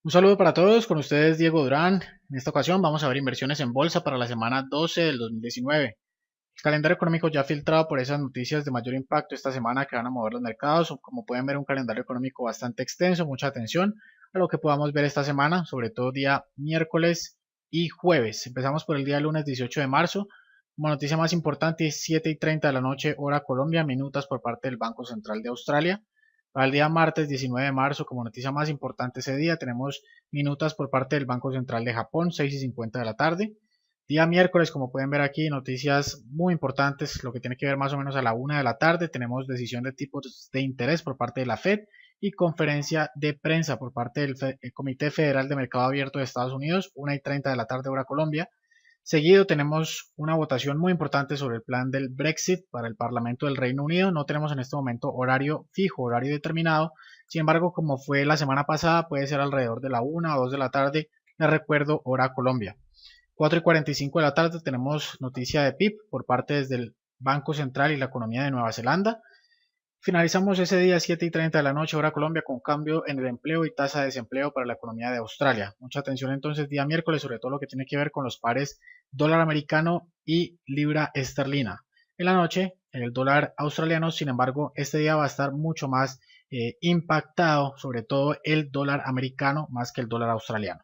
Un saludo para todos, con ustedes Diego Durán. En esta ocasión vamos a ver inversiones en bolsa para la semana 12 del 2019. El calendario económico ya filtrado por esas noticias de mayor impacto esta semana que van a mover los mercados. Como pueden ver, un calendario económico bastante extenso, mucha atención a lo que podamos ver esta semana, sobre todo día miércoles y jueves. Empezamos por el día lunes 18 de marzo. Como noticia más importante, 7:30 de la noche, hora Colombia, minutas por parte del Banco Central de Australia. Para el día martes 19 de marzo, como noticia más importante ese día, tenemos minutas por parte del Banco Central de Japón, 6:50 de la tarde. Día miércoles, como pueden ver aquí, noticias muy importantes, lo que tiene que ver más o menos a la 1 de la tarde, tenemos decisión de tipos de interés por parte de la Fed y conferencia de prensa por parte del Comité Federal de Mercado Abierto de Estados Unidos, 1:30 de la tarde, hora Colombia. Seguido tenemos una votación muy importante sobre el plan del Brexit para el Parlamento del Reino Unido. No tenemos en este momento horario fijo, horario determinado. Sin embargo, como fue la semana pasada, puede ser alrededor de la 1 o 2 de la tarde. Les recuerdo, hora Colombia. 4:45 de la tarde tenemos noticia de PIB por parte desde el Banco Central y la economía de Nueva Zelanda. Finalizamos ese día 7:30 de la noche, hora Colombia, con cambio en el empleo y tasa de desempleo para la economía de Australia. Mucha atención entonces día miércoles, sobre todo lo que tiene que ver con los pares dólar americano y libra esterlina. En la noche, el dólar australiano, sin embargo, este día va a estar mucho más impactado, sobre todo el dólar americano más que el dólar australiano.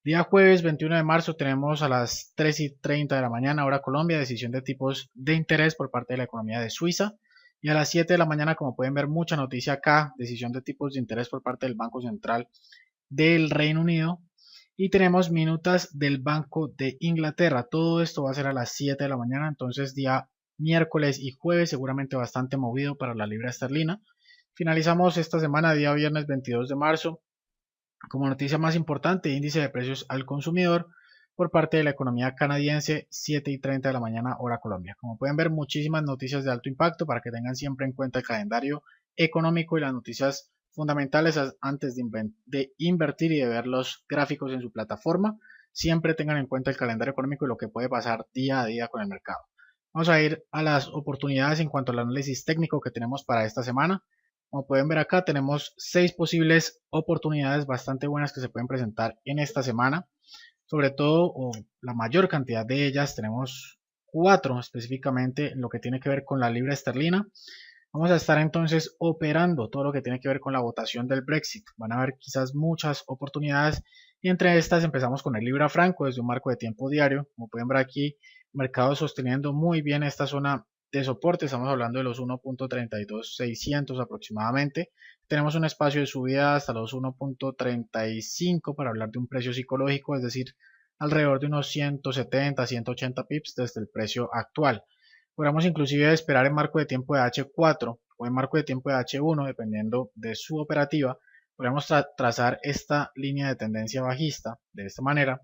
Día jueves 21 de marzo tenemos a las 3:30 de la mañana, hora Colombia, decisión de tipos de interés por parte de la economía de Suiza. Y a las 7 de la mañana, como pueden ver, mucha noticia acá, decisión de tipos de interés por parte del Banco Central del Reino Unido. Y tenemos minutas del Banco de Inglaterra. Todo esto va a ser a las 7 de la mañana, entonces día miércoles y jueves seguramente bastante movido para la libra esterlina. Finalizamos esta semana, día viernes 22 de marzo, como noticia más importante, índice de precios al consumidor por parte de la economía canadiense, 7:30 de la mañana, hora Colombia. Como pueden ver, muchísimas noticias de alto impacto para que tengan siempre en cuenta el calendario económico y las noticias fundamentales antes de invertir y de ver los gráficos en su plataforma. Siempre tengan en cuenta el calendario económico y lo que puede pasar día a día con el mercado. Vamos a ir a las oportunidades en cuanto al análisis técnico que tenemos para esta semana. Como pueden ver acá, tenemos 6 posibles oportunidades bastante buenas que se pueden presentar en esta semana. Sobre todo, o la mayor cantidad de ellas, tenemos 4 específicamente en lo que tiene que ver con la libra esterlina. Vamos a estar entonces operando todo lo que tiene que ver con la votación del Brexit. Van a haber quizás muchas oportunidades y entre estas empezamos con el libra franco desde un marco de tiempo diario. Como pueden ver aquí, mercado sosteniendo muy bien esta zona de soporte. Estamos hablando de los 1.32600 aproximadamente. Tenemos un espacio de subida hasta los 1.35 para hablar de un precio psicológico, es decir, alrededor de unos 170, 180 pips desde el precio actual. Podríamos inclusive esperar en marco de tiempo de H4 o en marco de tiempo de H1, dependiendo de su operativa. Podríamos trazar esta línea de tendencia bajista de esta manera.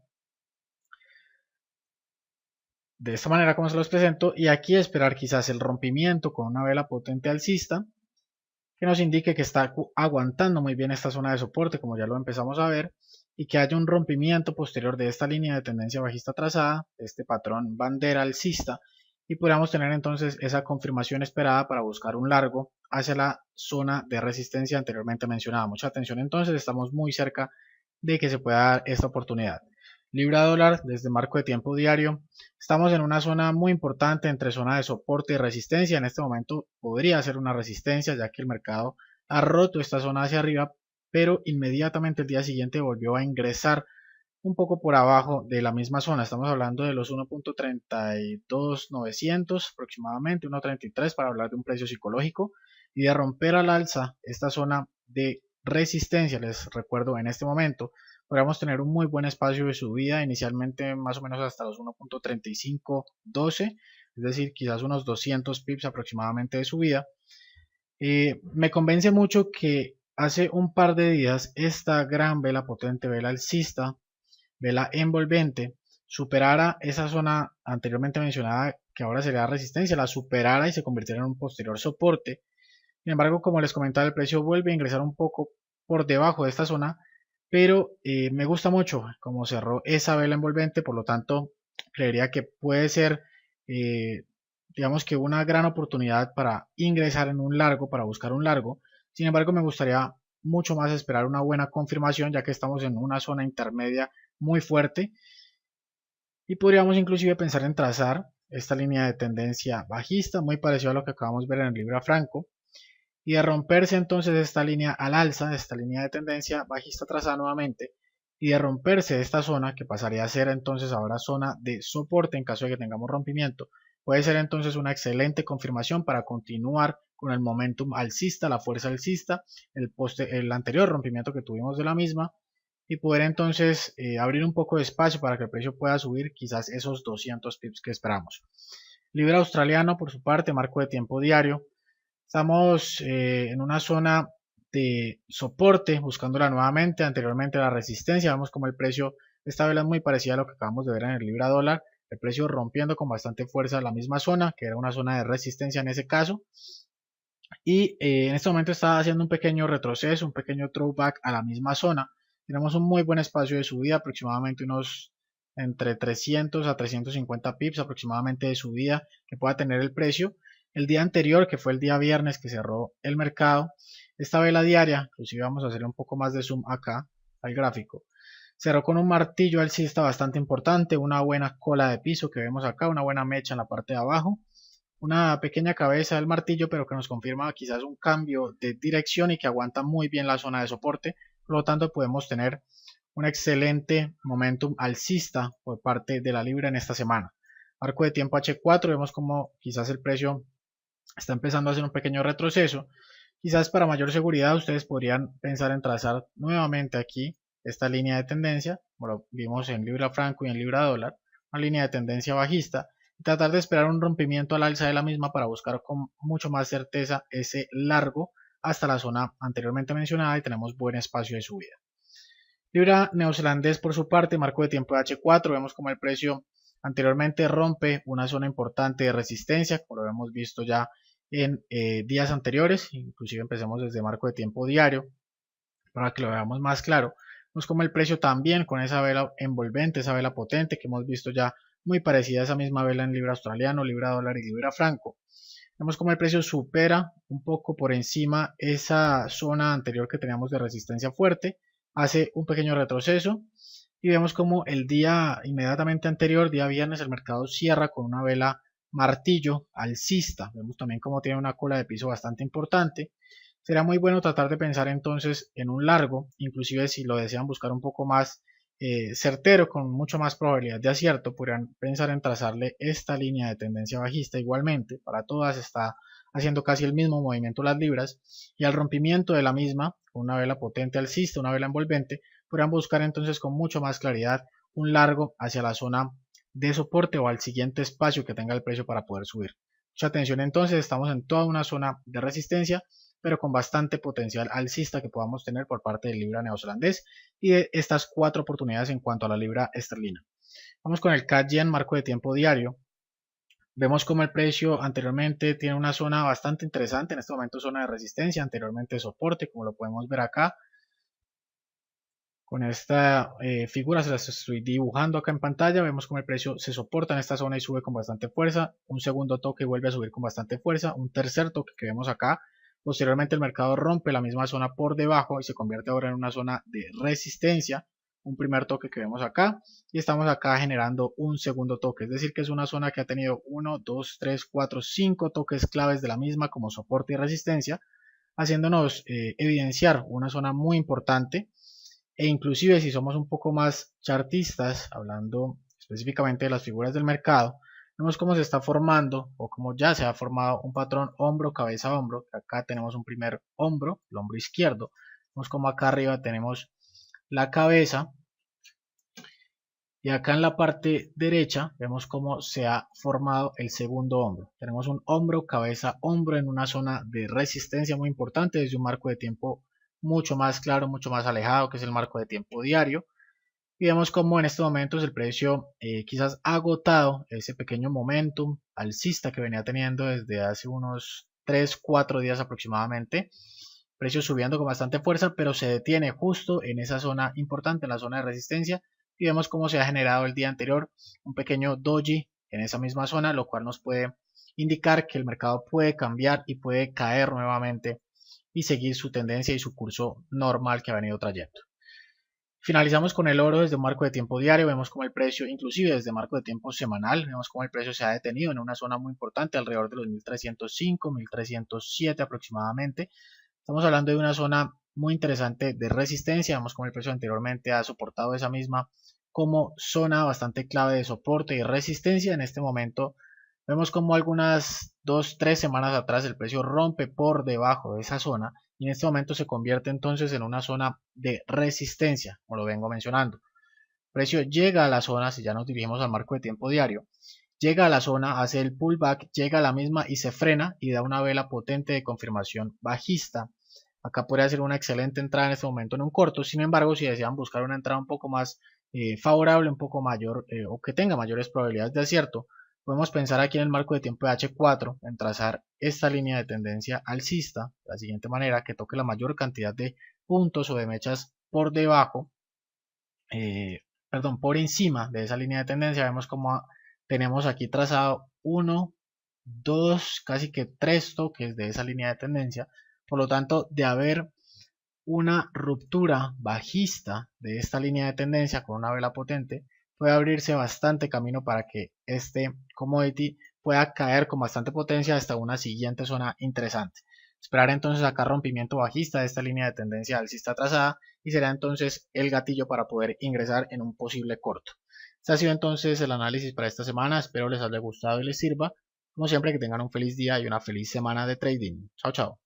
De esta manera como se los presento, y aquí esperar quizás el rompimiento con una vela potente alcista que nos indique que está aguantando muy bien esta zona de soporte, como ya lo empezamos a ver, y que haya un rompimiento posterior de esta línea de tendencia bajista trazada, este patrón bandera alcista, y podamos tener entonces esa confirmación esperada para buscar un largo hacia la zona de resistencia anteriormente mencionada. Mucha atención entonces, estamos muy cerca de que se pueda dar esta oportunidad. Libra dólar desde marco de tiempo diario. Estamos en una zona muy importante entre zona de soporte y resistencia. En este momento podría ser una resistencia ya que el mercado ha roto esta zona hacia arriba, pero inmediatamente el día siguiente volvió a ingresar un poco por abajo de la misma zona. Estamos hablando de los 1.32900 aproximadamente, 1.33 para hablar de un precio psicológico y de romper al alza esta zona de resistencia. Les recuerdo, en este momento podríamos tener un muy buen espacio de subida, inicialmente más o menos hasta los 1.3512, es decir, quizás unos 200 pips aproximadamente de subida. Me convence mucho que hace un par de días esta gran vela potente, vela alcista, vela envolvente, superara esa zona anteriormente mencionada que ahora sería resistencia, la superara y se convirtiera en un posterior soporte. Sin embargo, como les comentaba, el precio vuelve a ingresar un poco por debajo de esta zona, pero me gusta mucho como cerró esa vela envolvente, por lo tanto creería que puede ser digamos que una gran oportunidad para ingresar en un largo, para buscar un largo. Sin embargo, me gustaría mucho más esperar una buena confirmación, ya que estamos en una zona intermedia muy fuerte y podríamos inclusive pensar en trazar esta línea de tendencia bajista, muy parecido a lo que acabamos de ver en el libra franco, y de romperse entonces esta línea al alza, esta línea de tendencia bajista trazada nuevamente, y de romperse esta zona, que pasaría a ser entonces ahora zona de soporte en caso de que tengamos rompimiento, puede ser entonces una excelente confirmación para continuar con el momentum alcista, la fuerza alcista, el anterior rompimiento que tuvimos de la misma, y poder entonces abrir un poco de espacio para que el precio pueda subir quizás esos 200 pips que esperamos. Libra australiano, por su parte, marco de tiempo diario. Estamos en una zona de soporte, buscándola nuevamente, anteriormente la resistencia. Vemos como el precio, esta vela es muy parecida a lo que acabamos de ver en el libra dólar, el precio rompiendo con bastante fuerza la misma zona, que era una zona de resistencia en ese caso. Y en este momento está haciendo un pequeño retroceso, un pequeño throwback a la misma zona. Tenemos un muy buen espacio de subida, aproximadamente unos entre 300 a 350 pips aproximadamente de subida que pueda tener el precio. El día anterior, que fue el día viernes que cerró el mercado, esta vela diaria, inclusive vamos a hacer un poco más de zoom acá al gráfico, cerró con un martillo alcista bastante importante, una buena cola de piso que vemos acá, una buena mecha en la parte de abajo, una pequeña cabeza del martillo, pero que nos confirma quizás un cambio de dirección y que aguanta muy bien la zona de soporte. Por lo tanto, podemos tener un excelente momentum alcista por parte de la libra en esta semana. Arco de tiempo H4, vemos como quizás el precio está empezando a hacer un pequeño retroceso. Quizás para mayor seguridad ustedes podrían pensar en trazar nuevamente aquí esta línea de tendencia, como lo vimos en libra franco y en libra dólar, una línea de tendencia bajista, y tratar de esperar un rompimiento al alza de la misma para buscar con mucho más certeza ese largo hasta la zona anteriormente mencionada y tenemos buen espacio de subida. Libra neozelandés por su parte, marco de tiempo de H4, vemos como el precio anteriormente rompe una zona importante de resistencia, como lo hemos visto ya en días anteriores, inclusive empecemos desde marco de tiempo diario para que lo veamos más claro. Vemos como el precio también con esa vela envolvente, esa vela potente que hemos visto ya muy parecida a esa misma vela en libra australiano, libra dólar y libra franco. Vemos como el precio supera un poco por encima esa zona anterior que teníamos de resistencia fuerte, hace un pequeño retroceso y vemos como el día inmediatamente anterior, día viernes, el mercado cierra con una vela martillo alcista. Vemos también como tiene una cola de piso bastante importante. Será muy bueno tratar de pensar entonces en un largo, inclusive si lo desean buscar un poco más certero, con mucho más probabilidad de acierto, podrían pensar en trazarle esta línea de tendencia bajista igualmente. Para todas está haciendo casi el mismo movimiento las libras y al rompimiento de la misma, con una vela potente alcista, una vela envolvente, podrán buscar entonces con mucho más claridad un largo hacia la zona de soporte o al siguiente espacio que tenga el precio para poder subir. Mucha atención entonces, estamos en toda una zona de resistencia, pero con bastante potencial alcista que podamos tener por parte del libra neozelandés y de estas cuatro oportunidades en cuanto a la libra esterlina. Vamos con el CAD Yen, marco de tiempo diario. Vemos como el precio anteriormente tiene una zona bastante interesante, en este momento zona de resistencia, anteriormente soporte, como lo podemos ver acá. Con esta figura se las estoy dibujando acá en pantalla, vemos como el precio se soporta en esta zona y sube con bastante fuerza, un segundo toque y vuelve a subir con bastante fuerza, un tercer toque que vemos acá, posteriormente el mercado rompe la misma zona por debajo y se convierte ahora en una zona de resistencia, un primer toque que vemos acá y estamos acá generando un segundo toque, es decir que es una zona que ha tenido 1, 2, 3, 4, 5 toques claves de la misma como soporte y resistencia, haciéndonos evidenciar una zona muy importante. E inclusive si somos un poco más chartistas, hablando específicamente de las figuras del mercado, vemos cómo se está formando o cómo ya se ha formado un patrón hombro, cabeza, hombro. Acá tenemos un primer hombro, el hombro izquierdo. Vemos como acá arriba tenemos la cabeza y acá en la parte derecha vemos cómo se ha formado el segundo hombro. Tenemos un hombro, cabeza, hombro en una zona de resistencia muy importante desde un marco de tiempo mucho más claro, mucho más alejado, que es el marco de tiempo diario. Y vemos como en estos momentos el precio quizás ha agotado ese pequeño momentum alcista que venía teniendo desde hace unos 3-4 días aproximadamente. Precio subiendo con bastante fuerza, pero se detiene justo en esa zona importante, en la zona de resistencia. Y vemos cómo se ha generado el día anterior un pequeño doji en esa misma zona, lo cual nos puede indicar que el mercado puede cambiar y puede caer nuevamente y seguir su tendencia y su curso normal que ha venido trayendo. Finalizamos con el oro desde un marco de tiempo diario, vemos como el precio, inclusive desde marco de tiempo semanal, vemos como el precio se ha detenido en una zona muy importante, alrededor de los 1305, 1307 aproximadamente. Estamos hablando de una zona muy interesante de resistencia, vemos como el precio anteriormente ha soportado esa misma como zona bastante clave de soporte y resistencia. En este momento vemos como algunas 2-3 semanas atrás el precio rompe por debajo de esa zona y en este momento se convierte entonces en una zona de resistencia, como lo vengo mencionando. El precio llega a la zona, si ya nos dirigimos al marco de tiempo diario, llega a la zona, hace el pullback, llega a la misma y se frena y da una vela potente de confirmación bajista. Acá podría ser una excelente entrada en este momento en un corto. Sin embargo, si desean buscar una entrada un poco más favorable, un poco mayor o que tenga mayores probabilidades de acierto, podemos pensar aquí en el marco de tiempo de H4 en trazar esta línea de tendencia alcista de la siguiente manera, que toque la mayor cantidad de puntos o de mechas por debajo, por encima de esa línea de tendencia. Vemos como tenemos aquí trazado 1, 2, casi que 3 toques de esa línea de tendencia. Por lo tanto, de haber una ruptura bajista de esta línea de tendencia con una vela potente, puede abrirse bastante camino para que este commodity pueda caer con bastante potencia hasta una siguiente zona interesante. Esperar entonces acá rompimiento bajista de esta línea de tendencia alcista trazada y será entonces el gatillo para poder ingresar en un posible corto. Este ha sido entonces el análisis para esta semana. Espero les haya gustado y les sirva. Como siempre, que tengan un feliz día y una feliz semana de trading. Chao, chao.